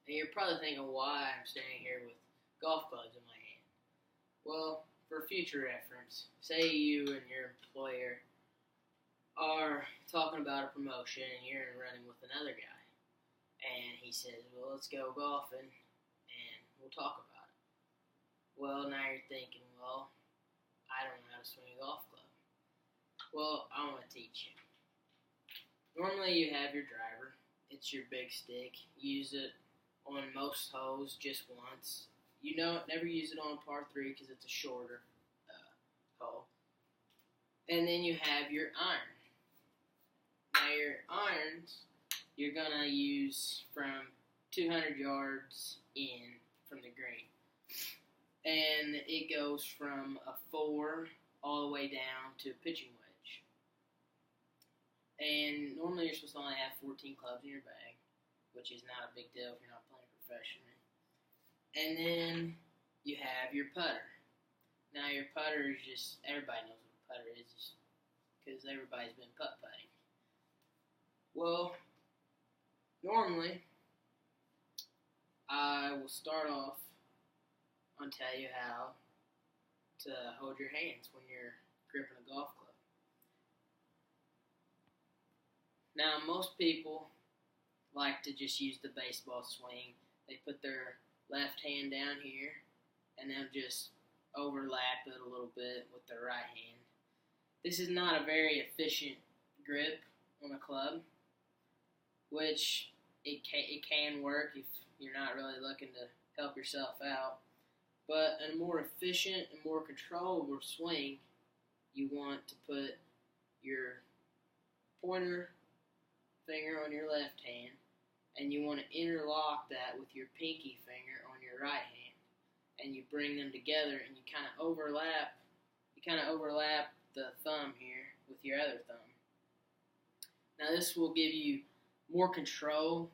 And you're probably thinking why I'm standing here with golf clubs in my hand. Well, for future reference, say you and your employer are talking about a promotion and you're running with another guy. And he says, well, let's go golfing and we'll talk about it. Well, now you're thinking, well, I don't know how to swing a golf club. Well, I want to teach you. Normally you have your driver. It's your big stick. You use it on most holes just once. You know, never use it on par 3 because it's a shorter hole. And then you have your iron. Now your irons, you're going to use from 200 yards in from the green. And it goes from a 4 all the way down to a pitching wedge. And normally you're supposed to only have 14 clubs in your bag, which is not a big deal if you're not playing professionally. And then you have your putter. Now your putter is just, everybody knows what a putter is because everybody's been putt-putting. Well, normally I will start off and tell you how to hold your hands when you're gripping a golf club. Now, most people like to just use the baseball swing. They put their left hand down here and they'll just overlap it a little bit with their right hand. This is not a very efficient grip on a club, which it can work if you're not really looking to help yourself out. But in a more efficient and more controllable swing, you want to put your pointer finger on your left hand, and you want to interlock that with your pinky finger on your right hand, and you bring them together, and you kind of overlap. You kind of overlap the thumb here with your other thumb. Now this will give you more control,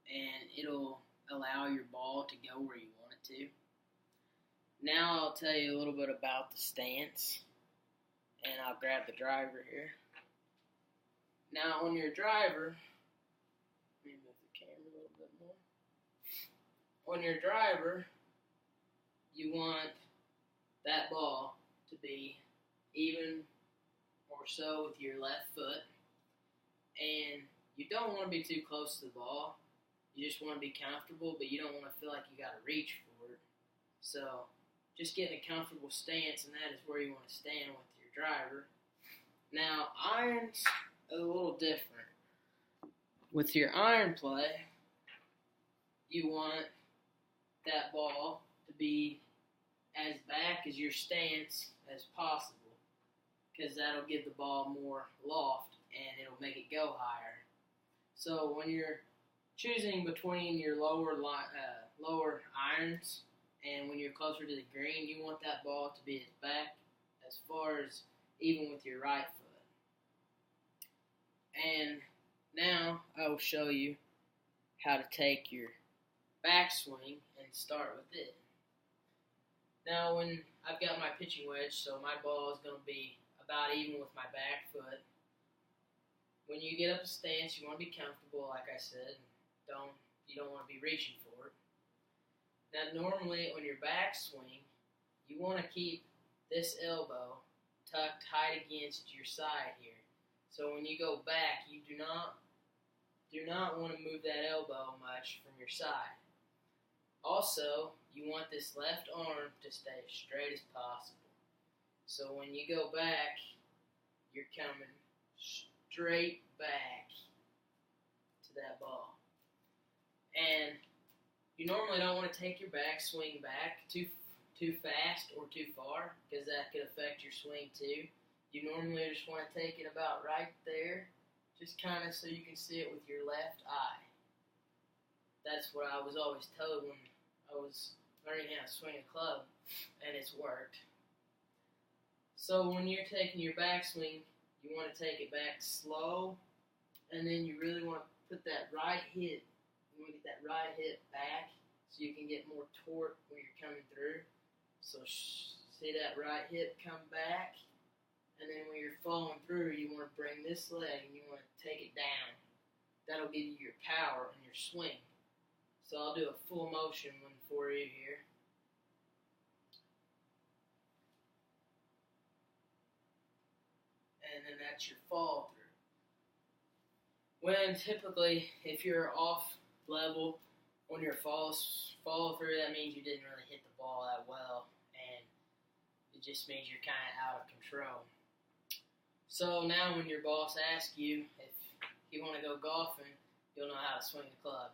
and it'll allow your ball to go where you want it to. Now I'll tell you a little bit about the stance, and I'll grab the driver here. Now on your driver, let me move the camera a little bit more. On your driver, you want that ball to be even or so with your left foot, and you don't want to be too close to the ball. You just want to be comfortable, but you don't want to feel like you got to reach for it. So just get in a comfortable stance, and that is where you want to stand with your driver. Now, irons are a little different. With your iron play, you want that ball to be as back as your stance as possible, because that'll give the ball more loft and it'll make it go higher. So when you're choosing between your lower irons and when you're closer to the green, you want that ball to be as back as far as even with your right foot. And now I will show you how to take your backswing and start with it. Now when I've got my pitching wedge, so my ball is going to be about even with my back foot. When you get up a stance, you want to be comfortable, like I said. You don't want to be reaching for it. Now normally on your backswing, you want to keep this elbow tucked tight against your side here. So when you go back, you do not want to move that elbow much from your side. Also, you want this left arm to stay as straight as possible. So when you go back, you're coming straight back to that ball. And you normally don't want to take your backswing back too fast or too far, because that could affect your swing too. You normally just want to take it about right there, just kind of so you can see it with your left eye. That's what I was always told when I was learning how to swing a club, and it's worked. So when you're taking your backswing, you want to take it back slow, and then you really want to put that right hip. You want to get that right hip back so you can get more torque when you're coming through. So see that right hip come back, and then when you're falling through, you want to bring this leg and you want to take it down. That'll give you your power in your swing. So I'll do a full motion one for you here. And then that's your follow through. When typically, if you're off level on your follow through, that means you didn't really hit the ball that well, and it just means you're kind of out of control. So now when your boss asks you if you want to go golfing, you'll know how to swing the club.